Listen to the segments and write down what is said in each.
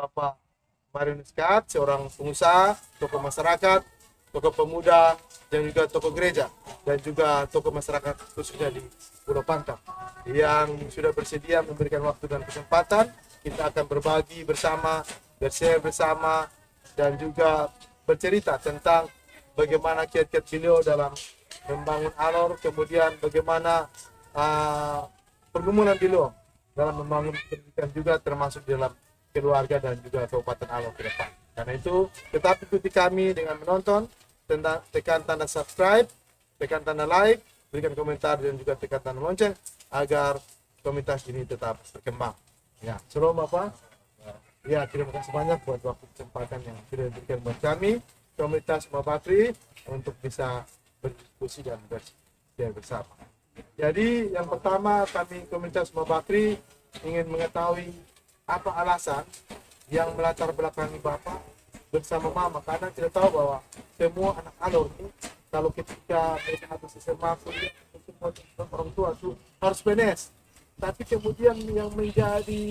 Bapak Marinus Kat, seorang pengusaha, tokoh masyarakat, tokoh pemuda, dan juga tokoh gereja, dan juga tokoh masyarakat khususnya di Pulau Pangkep yang sudah bersedia memberikan waktu dan kesempatan. Kita akan berbagi bersama, bershare bersama, dan juga bercerita tentang bagaimana kiat-kiat beliau dalam membangun Alor, kemudian bagaimana pergumulan beliau dalam membangun pendidikan juga, termasuk dalam keluarga dan juga Kabupaten Alor ke depan. Karena itu, tetap ikuti kami dengan menonton, tekan tanda subscribe, tekan tanda like, berikan komentar, dan juga tekan tanda lonceng agar komunitas ini tetap berkembang. Ya, shalom Bapak. Ya, terima kasih banyak buat waktu kesempatan yang sudah diberikan buat kami, komunitas Mabakri, untuk bisa berdiskusi dan bershare bersama. Jadi, yang pertama kami komunitas Mabakri ingin mengetahui apa alasan yang melatar belakangi Bapak bersama Mama, karena kita tahu bahwa semua anak Alor ini kalau ketika mereka habis SMA kuliah, semua orang tua itu harus PNS. Tapi kemudian yang menjadi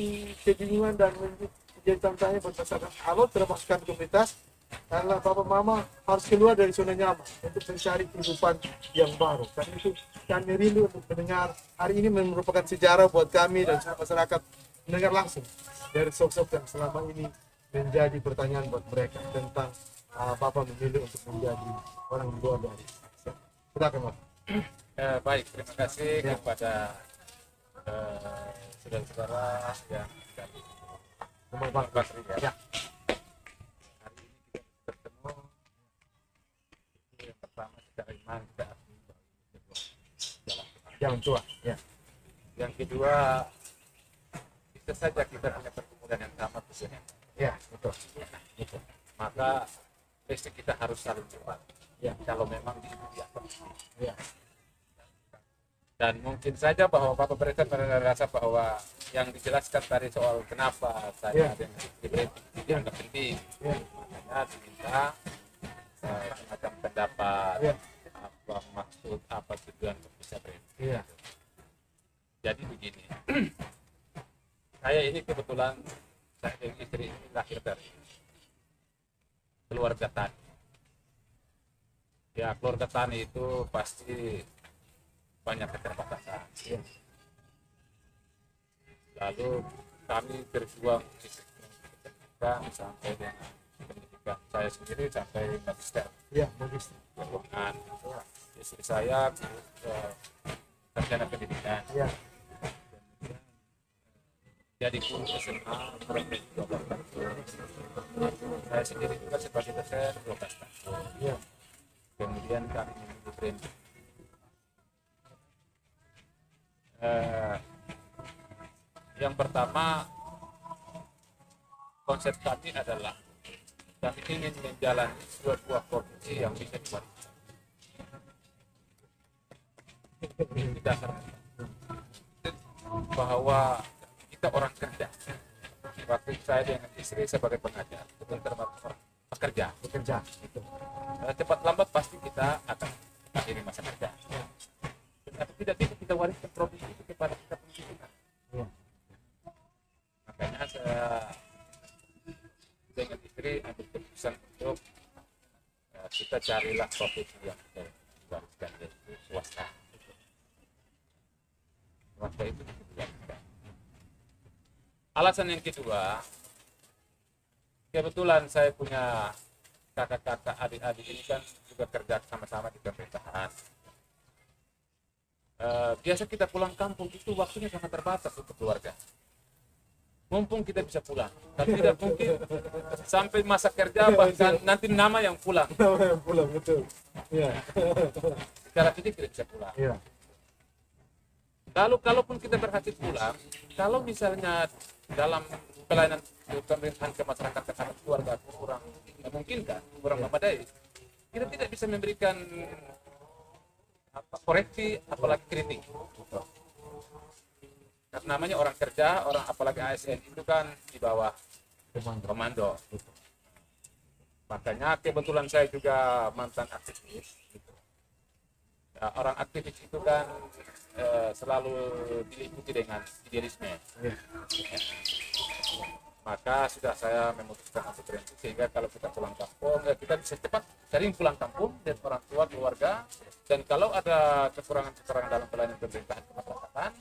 kebingungan dan menjadi tantangannya berdasarkan Alor termasuk komunitas karena Bapak Mama harus keluar dari zona nyaman untuk mencari kehidupan yang baru. Karena itu kami rindu untuk mendengar, hari ini merupakan sejarah buat kami dan masyarakat mendengar langsung dari sosok yang selama ini menjadi pertanyaan buat mereka tentang Bapak memilih untuk menjadi orang tua dari. Silakan Bapak. Baik, terima kasih kepada saudara-saudara yang dari Bapak Bakri ya. Ya. Hari ini kita bertemu. Yang pertama secara iman kita akui bahwa ini sebuah Yang tua. Ya. yang kedua, bisa saja kita punya pergumulan yang sama tujuan yang sama. Ya, betul. Gitu. Maka basic kita harus saling berbagi. Ya. Kalau memang di ya. Ya. Dan mungkin saja bahwa Bapak Presiden merasa bahwa yang dijelaskan tadi soal kenapa saya Ya. dianggap penting, Ya. makanya diminta semacam pendapat, Ya. apa maksud, apa tujuan untuk bisa berhenti. Ya. Jadi begini, saya ini kebetulan saya dan istri ini lahir dari keluarga tani. Ya, keluarga tani itu pasti banyak keterbatasan. Ya. Lalu kami berjuang di pendidikan sampai dengan pendidikan saya sendiri sampai magister Ya, bagus. keuangan. Istri saya sarjana pendidikan. Ya. Jadi guru SMA kurang lebih 12 tahun. Saya sendiri juga sebagai dosen 12 tahun. Ya. Kemudian kami memilih branding. Yang pertama, konsep kami adalah kami ingin menjalani sebuah profesi yang bisa diwariskan. Ini dasar bahwa kita orang kerja. Waktu saya dengan istri sebagai pengajar, itu termasuk pekerja. Bekerja. Itu. Cepat lambat pasti kita akan akhiri masa kerja. Tapi tidak bisa kita wariskan profesi itu kepada kita pendidikan. Ya. Makanya saya dengan istri ambil keputusan untuk kita carilah profesi yang bisa diwariskan, yaitu swasta. Swasta itu diwariskan. Alasan yang kedua, kebetulan saya punya kakak-kakak, adik-adik ini kan juga kerja sama-sama di pemerintahan. Biasa kita pulang kampung itu waktunya sangat terbatas untuk keluarga. Mumpung kita bisa pulang, tapi tidak mungkin sampai masa kerja bahkan nanti nama yang pulang. Nama yang pulang, betul. Ya. Secara fisik tidak bisa pulang. Ya. Lalu kalaupun kita berhasil pulang, kalau misalnya dalam pelayanan pemerintahan ke masyarakat terhadap keluarga kurang memungkinkan, kurang memadai, kita tidak bisa memberikan koreksi apalagi kritik. Karena namanya orang kerja, orang apalagi ASN itu kan di bawah komando. Makanya kebetulan saya juga mantan aktivis. Ya, orang aktivis itu kan selalu diliputi dengan idealisme. Maka sudah saya memutuskan untuk berhenti, sehingga kalau kita pulang kampung, kita bisa cepat sering pulang kampung dan orang tua keluarga. Dan kalau ada kekurangan-kekurangan dalam pelayanan pemerintahan kemasyarakatan,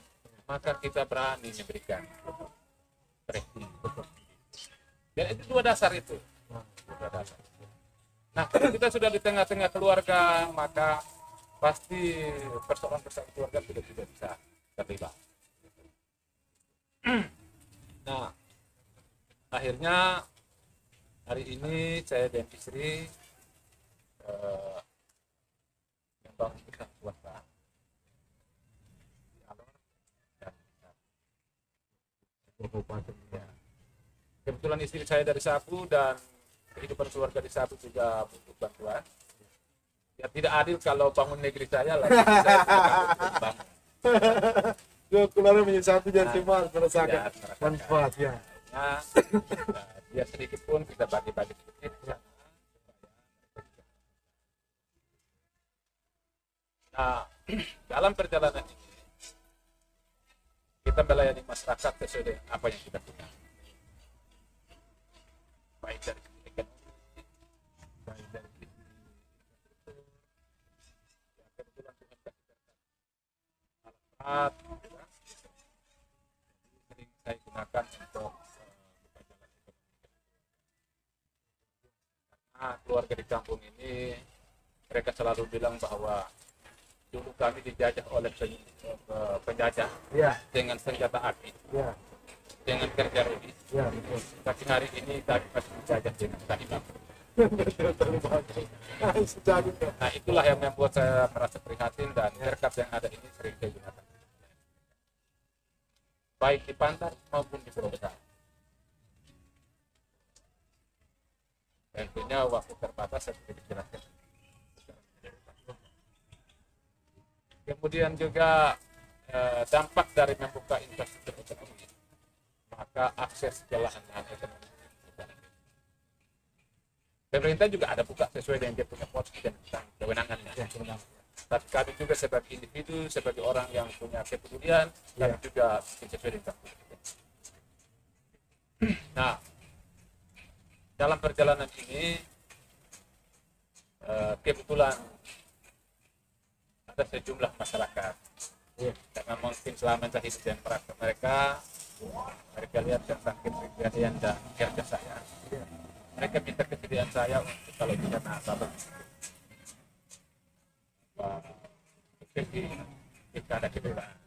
maka kita berani memberikan tracking. Dan itu dua dasar itu. Dua dasar. Nah, kalau kita sudah di tengah-tengah keluarga, maka pasti persoalan-persoalan keluarga sudah tidak bisa terlibat. Nah, akhirnya hari ini saya dan istri membangun usaha swasta di Alor dan Kabupaten. Ya. Kebetulan istri saya dari Sabu dan kehidupan keluarga di Sabu juga butuh bantuan. Ya tidak adil kalau bangun negeri saya lagi saya tidak bangun. Keluarga menjadi satu dan Nah, semua merasakan ya, merasakan. manfaatnya. Nah, biar sedikit pun kita bagi-bagi sedikit. Nah, dalam perjalanan ini kita melayani masyarakat sesuai dengan apa yang kita punya. Baik dari segi ekonomi, baik dari segi infrastruktur, ya, kebetulan punya alat, ya. Sering saya gunakan untuk buka jalan ekonomi. Nah, keluarga di kampung ini mereka selalu bilang bahwa dulu kami dijajah oleh penjajah Ya, dengan senjata api, ya, dengan kerja rodi. ya, betul. Tapi hari ini kami masih dijajah dengan tali bambu. Sejauh itu. Nah, itulah yang membuat saya merasa prihatin, dan berkat yang ada ini sering saya gunakan. Baik di Pantar maupun di Pulau Besar. Tentunya waktu terbatas seperti dijelaskan. Kemudian juga dampak dari membuka infrastruktur ekonomi, maka akses ke lahan-lahan ekonomi. Pemerintah juga ada buka sesuai dengan dia punya porsi dan kewenangannya. Tapi kami juga sebagai individu, sebagai orang yang punya kepedulian, kami juga sesuai dengan kepedulian. Nah, dalam perjalanan ini kebetulan ada sejumlah masyarakat, karena mungkin selama saya hidup dan praktek mereka lihat tentang kepribadian dan kerja saya. Mereka minta kesediaan saya untuk kalau bisa nasabah jika ada kebebasan.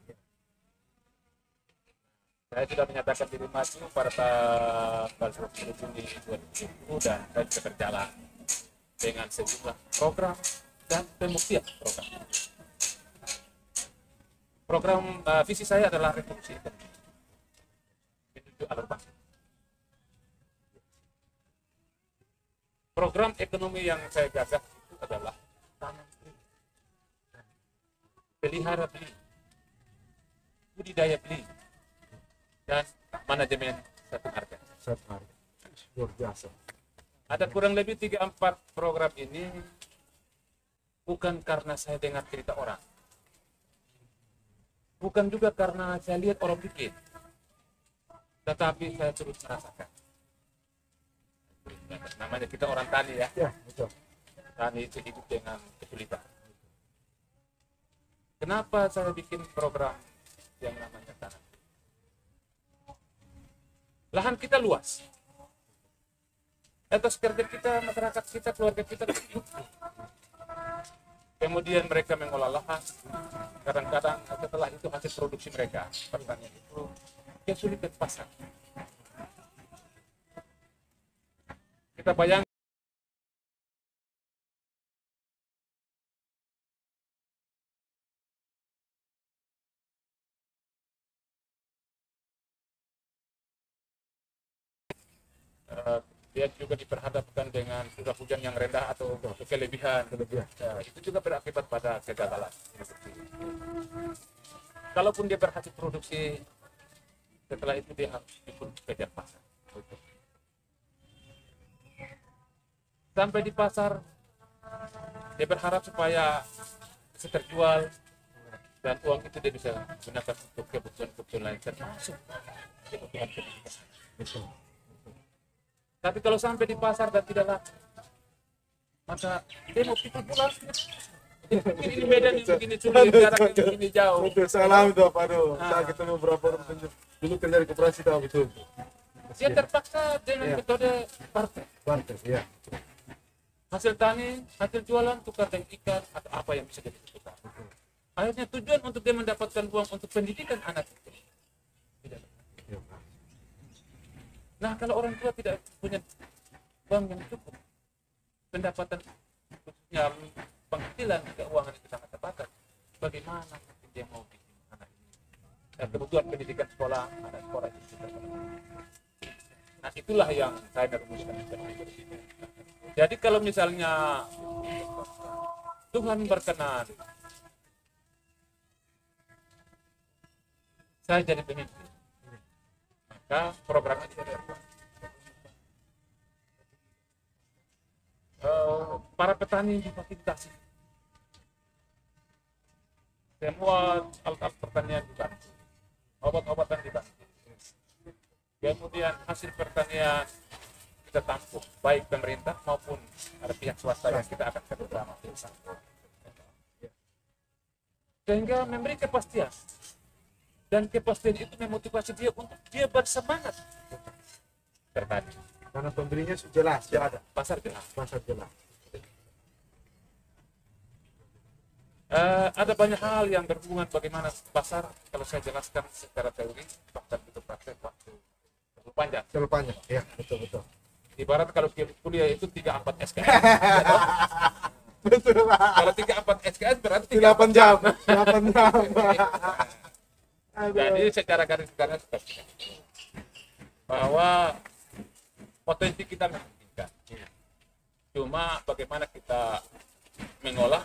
Saya sudah menyatakan diri maju pada tanggal 20 Juni 2020 dan saya juga berjalan dengan sejumlah program dan pembuktian program. Program visi saya adalah revolusi ekonomi menuju alur bangsa. Program ekonomi yang saya gagas itu adalah tanam beli, pelihara beli, budidaya beli, dan manajemen satu harga. Satu hari. Luar biasa. Ada kurang lebih 3-4 program ini bukan karena saya dengar cerita orang, bukan juga karena saya lihat orang bikin, tetapi saya terus merasakan. Namanya kita orang tani ya. Ya, betul. Tani itu hidup dengan kesulitan. Kenapa saya bikin program yang namanya tanam? Lahan kita luas. Atas kerja kita, masyarakat kita, keluarga kita hidup. Kemudian mereka mengolah lahan. Kadang-kadang setelah itu hasil produksi mereka, pertanian itu kesulitan pasar. Kita bayangkan dia juga diperhadapkan dengan curah hujan yang rendah atau kelebihan. Ya, itu juga berakibat pada kegagalan. Kalaupun dia berhasil produksi, setelah itu dia harus ikut kejar pasar. Sampai di pasar, dia berharap supaya bisa terjual dan uang itu dia bisa gunakan untuk kebutuhan-kebutuhan lain termasuk kebutuhan pendidikan. Betul. Tapi kalau sampai di pasar dan tidak laku, maka demo pikir pula. Ini Medan begini sulit, jaraknya begini jauh. Betul, saya alami tuh Pak. Aduh, saya ketemu beberapa orang penjual. Dulu kerja di koperasi tahu betul. Dia terpaksa dengan Iya. metode partai. Bantes, ya. Hasil tani, hasil jualan, tukar dengan ikan, atau apa yang bisa jadi tukar. Akhirnya tujuan untuk dia mendapatkan uang untuk pendidikan anak itu. Tidak. Iya. Nah, kalau orang tua tidak punya uang yang cukup, pendapatan khususnya penghasilan keuangan itu sangat terbatas. Bagaimana dia mau bikin anak ini? Dan kebutuhan pendidikan sekolah, anak sekolah itu juga. Nah, itulah yang saya rumuskan. Jadi kalau misalnya Tuhan berkenan, saya jadi pemimpin, maka programnya tidak ada. Para petani difasilitasi. Semua alat-alat pertanian dibantu, obat-obatan dibantu. Kemudian hasil pertanian kita tampung, baik pemerintah maupun ada pihak swasta yang kita akan kerjasama bersama. Sehingga memberi kepastian, dan kepastian itu memotivasi dia untuk dia bersemangat bertani. Karena pembelinya sudah jelas, ya ada. Pasar jelas. Pasar jelas. Ada banyak hal yang berhubungan bagaimana pasar. Kalau saya jelaskan secara teori, pasar itu praktek waktu terlalu panjang. Terlalu panjang, ya betul. Ibarat kalau kuliah itu 3-4 SKS. Betul Pak. Kalau 3-4 SKS berarti 8 jam. 8 jam. Jadi secara garis besarnya seperti itu. Bahwa potensi kita memungkinkan. Cuma bagaimana kita mengolah,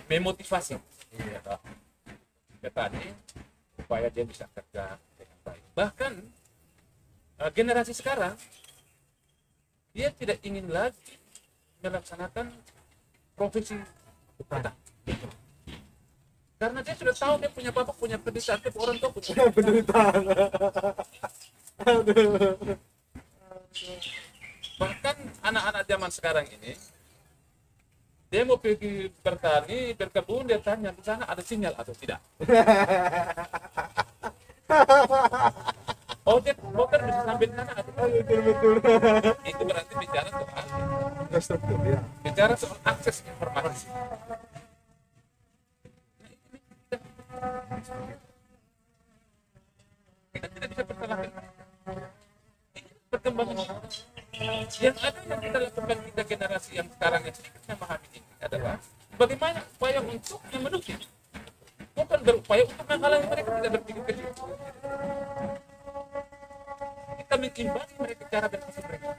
memotivasi petani supaya dia bisa kerja dengan baik. Bahkan generasi sekarang dia tidak ingin lagi melaksanakan profesi petani. Karena dia sudah tahu dia punya bapak, punya penderitaan, dia orang tua punya Penderitaan. Aduh. Bahkan anak-anak zaman sekarang ini dia mau pergi bertani, berkebun, dia tanya di sana ada sinyal atau tidak. Oh, dia motor bisa sambil sana atau tidak. Betul. Itu berarti bicara soal Struktur, ya. bicara soal akses informasi. Kita tidak bisa persalahkan. Ini perkembangan yang ada yang kita lakukan, kita generasi yang sekarang yang sedikit memahami ini adalah bagaimana upaya untuk memenuhi, bukan berupaya untuk menghalangi mereka tidak berpikir kecil. Kita mengimbangi mereka cara berpikir mereka.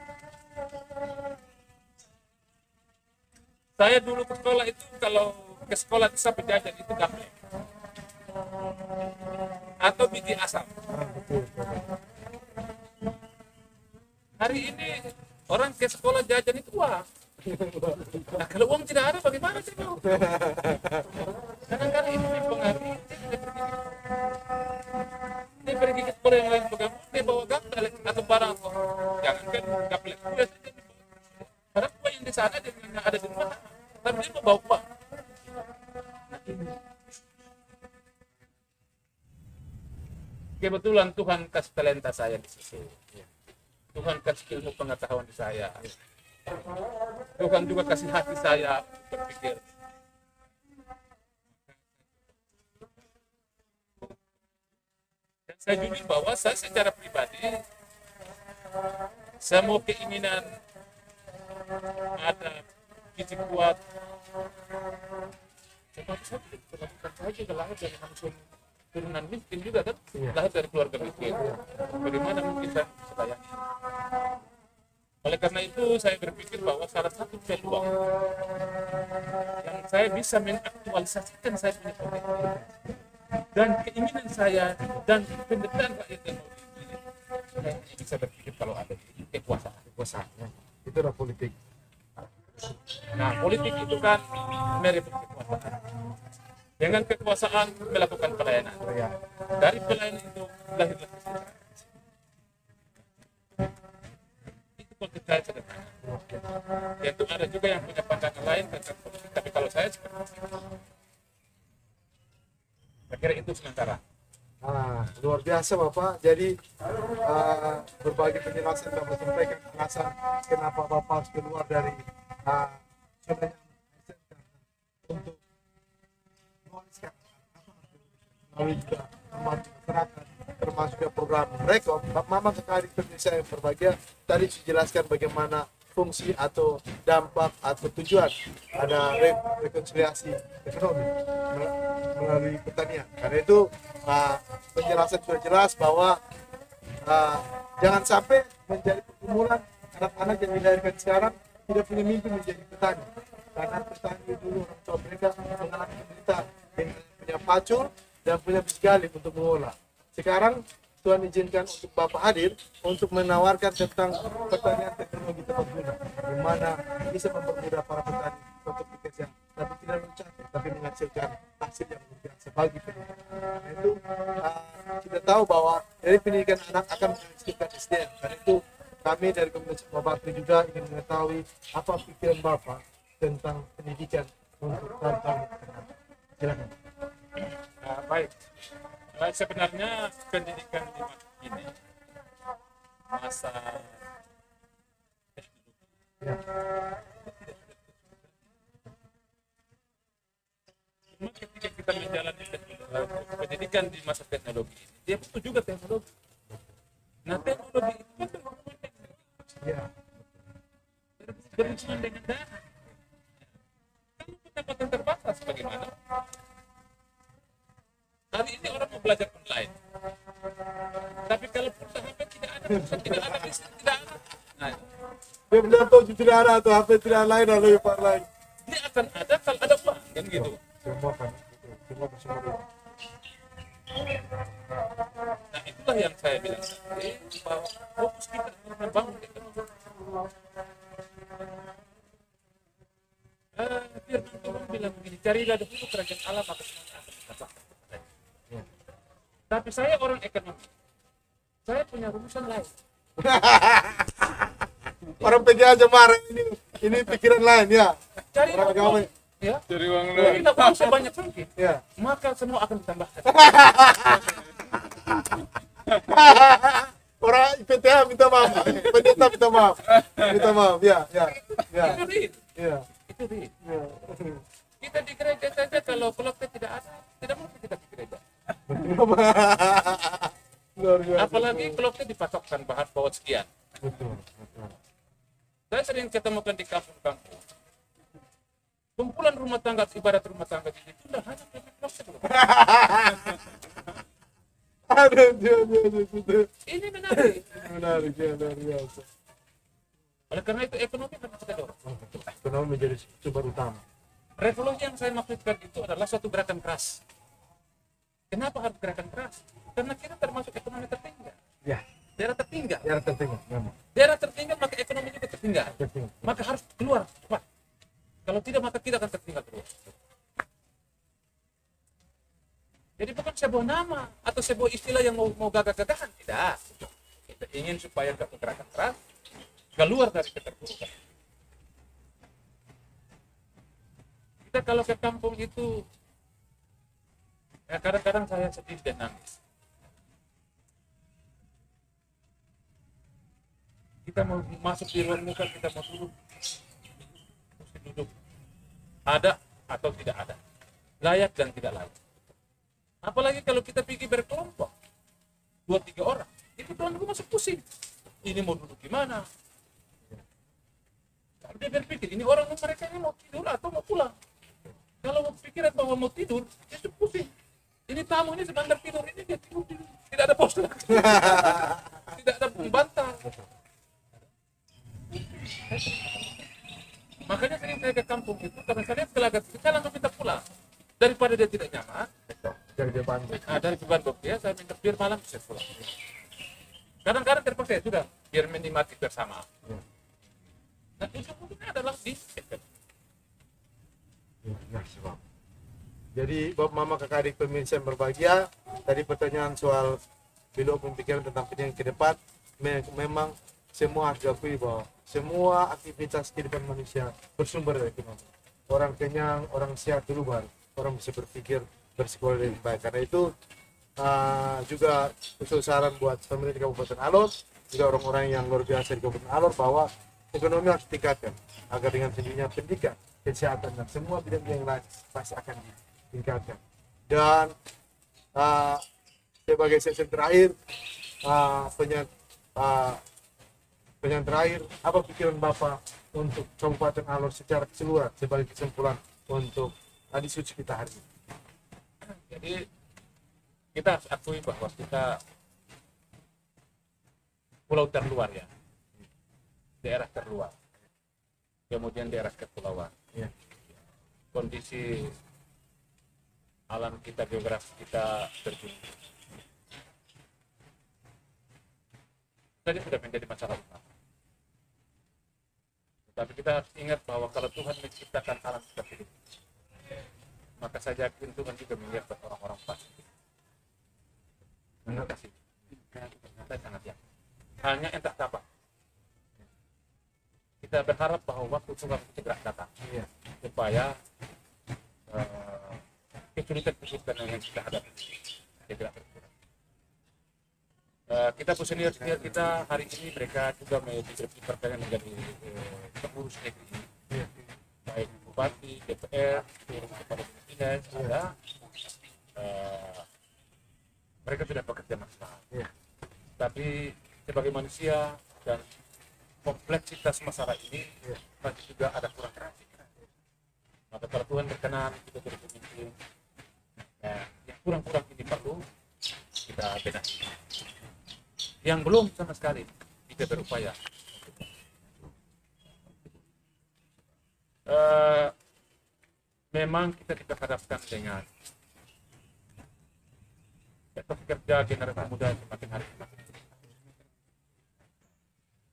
Saya dulu ke sekolah itu, kalau ke sekolah bisa penjajan itu gampang atau biji asam. Hari ini orang ke sekolah jajan itu uang. Nah, kalau uang tidak ada bagaimana sih mau? Kadang-kadang itu mempengaruhi. Dia pergi ke sekolah yang lain pegang, dia bawa gaplek atau barang apa. Jangankan gaplek, karena uang yang di sana dia ada di rumah, tapi dia mau bawa uang. Kebetulan Tuhan kasih talenta saya di situ. Tuhan kasih ilmu pengetahuan di saya. Tuhan juga kasih hati saya berpikir. Dan saya jujur bahwa saya secara pribadi, semua keinginan ada visi kuat. Sebab saya tidak saja lahir dari langsung turunan miskin juga kan, lahir dari keluarga miskin. Bagaimana mungkin saya sebayang? Oleh karena itu saya berpikir bahwa salah satu peluang yang saya bisa mengaktualisasikan saya punya potensi dan keinginan saya dan penderitaan rakyat yang mau dipilih, saya bisa berpikir kalau ada kekuasaan. Itu adalah politik. Nah, politik itu kan merebut kekuasaan. Dengan kekuasaan melakukan pelayanan. Dari pelayanan itu lahirlah kesejahteraan. Itu Itu saya sederhana. Ya, itu ada juga yang punya pandangan lain tentang politik, tapi kalau saya seperti itu. Saya kira itu sementara. Luar biasa Bapak. Jadi berbagai penjelasan Bapak sampaikan alasan kenapa Bapak harus keluar dari zona untuk mewariskan lalu juga membantu masyarakat, termasuk juga program Rekom. Mama sekali Indonesia yang berbahagia tadi dijelaskan bagaimana fungsi atau dampak atau tujuan ada rekonsiliasi ekonomi melalui pertanian. Karena itu penjelasan sudah jelas bahwa jangan sampai menjadi pergumulan anak-anak yang dilahirkan sekarang tidak punya mimpi menjadi petani. Karena petani dulu orang tua mereka mengalami penderitaan dengan punya pacul dan punya bisgalip untuk mengolah. Sekarang Tuhan izinkan untuk Bapak hadir untuk menawarkan tentang pertanian teknologi tepat guna, di mana bisa mempermudah para petani untuk bekerja, tapi tidak mencapai, tapi menghasilkan hasil yang luar biasa bagi pendidikan. Karena itu kita tahu bahwa dari pendidikan anak akan menghasilkan SDM. Karena itu kami dari Komunitas Bapak juga ingin mengetahui apa pikiran Bapak tentang pendidikan untuk tahun-tahun silakan. Baik. Sebenarnya pendidikan di masa ini masa cuma ketika kita menjalani pendidikan di masa teknologi ini, dia butuh juga teknologi. Nah, teknologi itu kan berhubungan dengan berhubungan dengan dana. Kalau pendapatan terbatas, bagaimana? Hari ini orang mau belajar online, tapi kalau pulsa HP tidak ada, tidak ada listrik, tidak ada. Nah, dia bilang tahu tidak ada atau HP tidak lain atau yang lain. Dia akan ada kalau ada uang, kan gitu. Semua kan, semua bersama. Nah, itulah yang saya bilang tadi, bahwa fokus kita membangun ekonomi. Firman Tuhan bilang begini, carilah dahulu kerajaan Allah maka semuanya akan ditambahkan. Tapi saya orang ekonomi, saya punya rumusan lain. Orang pergi aja marah ini pikiran lain ya. Cari orang agama ya. Cari uang Kalau lain. kita uang sebanyak mungkin, ya. maka semua akan ditambahkan. Orang IPTH minta maaf, pendeta minta maaf, ya. Itu Rit. Ya. Itu Rit. Ya. Kita di gereja saja kalau kloknya tidak ada, tidak mungkin kita di gereja. Luar biasa. Apalagi kloknya dipatokkan bahan bawah sekian. Betul. Saya sering ketemukan di kampung-kampung. Kumpulan rumah tangga, ibadat rumah tangga di situ udah hanya pakai klok. Aduh. Ini menarik. Menarik ya, luar biasa. Oleh karena itu ekonomi harus kita dorong. Ekonomi menjadi sumber utama. Revolusi yang saya maksudkan itu adalah suatu gerakan keras. Kenapa harus gerakan keras? Karena kita termasuk ekonomi tertinggal. Ya. Daerah tertinggal. Ya tertinggal memang. Daerah tertinggal maka ekonomi juga tertinggal. Tertinggal. Maka harus keluar cepat. Kalau tidak maka kita akan tertinggal terus. Jadi bukan sebuah nama atau sebuah istilah yang mau gagah-gagahan, tidak. Kita ingin supaya gerakan keras keluar dari keterpurukan. Kita kalau ke kampung itu, ya kadang-kadang saya sedih dan nangis. Kita mau masuk di ruang muka, kita mau duduk, mesti duduk. Ada atau tidak ada, layak dan tidak layak. Apalagi kalau kita pergi berkelompok, 2-3 orang, itu tuan gue masuk pusing. Ini mau duduk di mana? Kalau dia berpikir, ini orang mereka ini mau tidur atau mau pulang. Kalau mau pikiran bahwa mau tidur, dia pusing. Ini tamu ini sebentar tidur, ini dia tidur, tidak ada pos lagi. Tidak ada pembantal. Makanya sering saya ke kampung itu, karena saya lihat gelagat, kita langsung minta pulang. Daripada dia tidak nyaman, Dari depan. dari beban ya, saya minta biar malam bisa pulang. Kadang-kadang terpaksa sudah, biar menikmati bersama. Nah, ujung-ujungnya adalah di Ya, sebab. Jadi Bapak Mama kakak adik pemirsa yang berbahagia, tadi pertanyaan soal belok pemikiran tentang pendidikan ke depan memang semua harus diakui bahwa semua aktivitas kehidupan manusia bersumber dari ekonomi. Orang kenyang, orang sehat dulu baru orang bisa berpikir bersekolah lebih baik. Karena itu juga usul saran buat pemerintah Kabupaten Alor, juga orang-orang yang luar biasa di Kabupaten Alor, bahwa ekonomi harus ditingkatkan agar dengan tingginya pendidikan, kesehatan dan semua bidang-bidang lain pasti akan ditingkatkan. Dan sebagai sesi terakhir, pertanyaan terakhir, apa pikiran Bapak untuk Kabupaten Alor secara keseluruhan sebagai kesimpulan untuk diskusi kita hari ini? Jadi kita harus akui bahwa kita pulau terluar ya, daerah terluar, kemudian daerah kepulauan. Ya. Kondisi alam kita, geografi kita terjunjung. Tadi sudah menjadi masalah utama. Tapi kita harus ingat bahwa kalau Tuhan menciptakan alam seperti ini, maka saya yakin Tuhan juga menyiapkan orang-orang pasti. Menurut kasih, saya sangat yakin. Hanya entah kapan. Kita berharap bahwa waktu Tuhan segera datang, supaya kesulitan-kesulitan yang kita hadapi segera berkurang. Kita senior kita hari ini mereka juga dipercaya menjadi pengurus negeri, baik bupati, DPR, kepala dinas ada, mereka tidak bekerja maksimal. Tapi sebagai manusia dan kompleksitas masalah ini pasti juga ada kurang kreatif. Maka kalau Tuhan berkenan kita jadi pemimpin, yang kurang-kurang ini perlu kita benahi. Yang belum sama sekali kita berupaya. Memang kita dihadapkan dengan etos kerja generasi muda semakin hari semakin.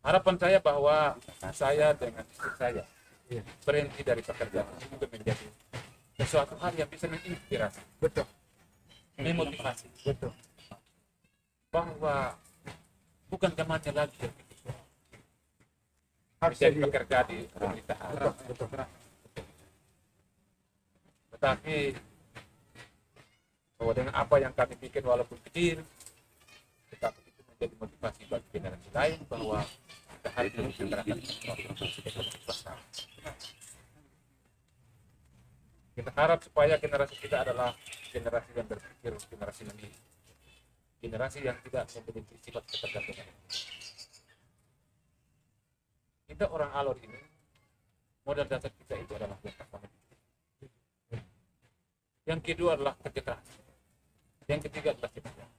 Harapan saya bahwa saya dengan istri saya berhenti dari pekerjaan itu menjadi sesuatu hal yang bisa menginspirasi, Betul. memotivasi, Betul. bahwa bukan zamannya lagi Harus menjadi jadi pekerja di pemerintahan. betul. Tetapi bahwa dengan apa yang kami bikin walaupun kecil, tetapi itu menjadi motivasi bagi generasi lain bahwa kita harus menggerakkan ekonomi besar. Kita harap supaya generasi kita adalah generasi yang berpikir, generasi mandiri, generasi yang tidak memiliki sifat ketergantungan. Kita orang Alor ini, modal dasar kita itu adalah yang pertama. Yang kedua adalah kerja keras. Yang ketiga adalah cerdas.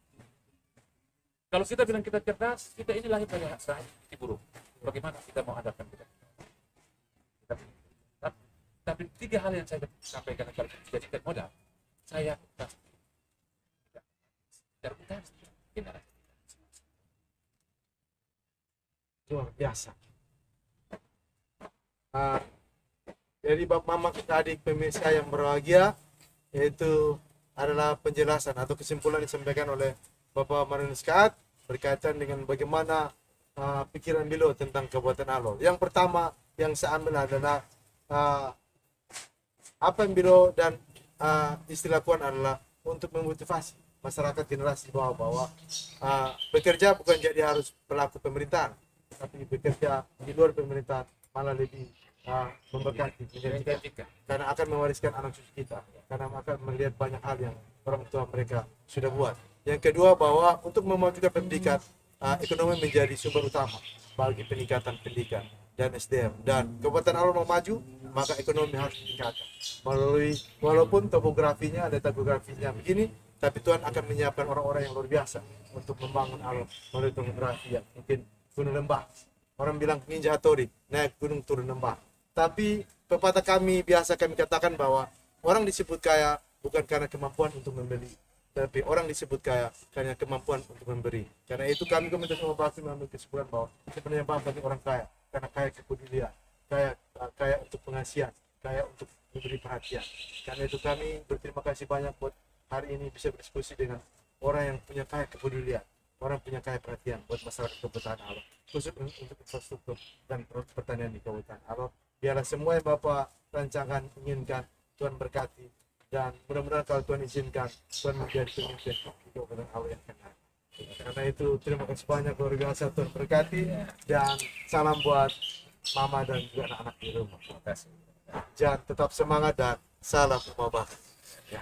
Kalau kita bilang kita cerdas, kita ini lahir dari hasrat di buruk. Bagaimana kita mau hadapkan kita? Tapi tiga hal yang saya sampaikan kalau dijadikan modal, saya pasti terutama generasi luar biasa. Dari Bapak Mama kita adik pemirsa yang berbahagia, yaitu adalah penjelasan atau kesimpulan yang disampaikan oleh Bapak Martinus Kaat berkaitan dengan bagaimana pikiran beliau tentang Kabupaten Alor. Yang pertama yang saya ambil adalah apa yang beliau dan istilah lakukan adalah untuk memotivasi masyarakat generasi bawah bahwa bekerja bukan jadi harus pelaku pemerintahan, tapi bekerja di luar pemerintahan malah lebih memberkati, menjadikan, karena akan mewariskan anak cucu kita, karena akan melihat banyak hal yang orang tua mereka sudah buat. Yang kedua bahwa untuk memajukan pendidikan, ekonomi menjadi sumber utama bagi peningkatan pendidikan dan SDM, dan Kabupaten Alor mau maju maka ekonomi harus ditingkatkan melalui, walaupun topografinya ada topografinya begini, tapi Tuhan akan menyiapkan orang-orang yang luar biasa untuk membangun Alor melalui topografi yang mungkin gunung lembah. Orang bilang ninja Hattori, naik gunung turun lembah. Tapi pepatah kami biasa kami katakan bahwa orang disebut kaya bukan karena kemampuan untuk membeli, tapi orang disebut kaya karena kemampuan untuk memberi. Karena itu kami Komite Semua Bakti mengambil kesimpulan bahwa sebenarnya Bapak orang kaya karena kaya kepedulian, kaya untuk pengasihan, kaya untuk memberi perhatian. Karena itu kami berterima kasih banyak buat hari ini bisa berdiskusi dengan orang yang punya kaya kepedulian, orang punya kayak perhatian buat masyarakat Kabupaten Alor, khusus untuk infrastruktur dan pertanian di Kabupaten Alor. Biarlah semua yang Bapak rancangan inginkan Tuhan berkati, dan mudah-mudahan kalau Tuhan izinkan Tuhan menjadi pemimpin di Kabupaten Alor yang akan datang. Karena itu terima kasih banyak, luar biasa, Tuhan berkati, dan salam buat mama dan juga anak-anak di rumah. Terima kasih. Jangan tetap semangat dan salam rumah bapak. Ya.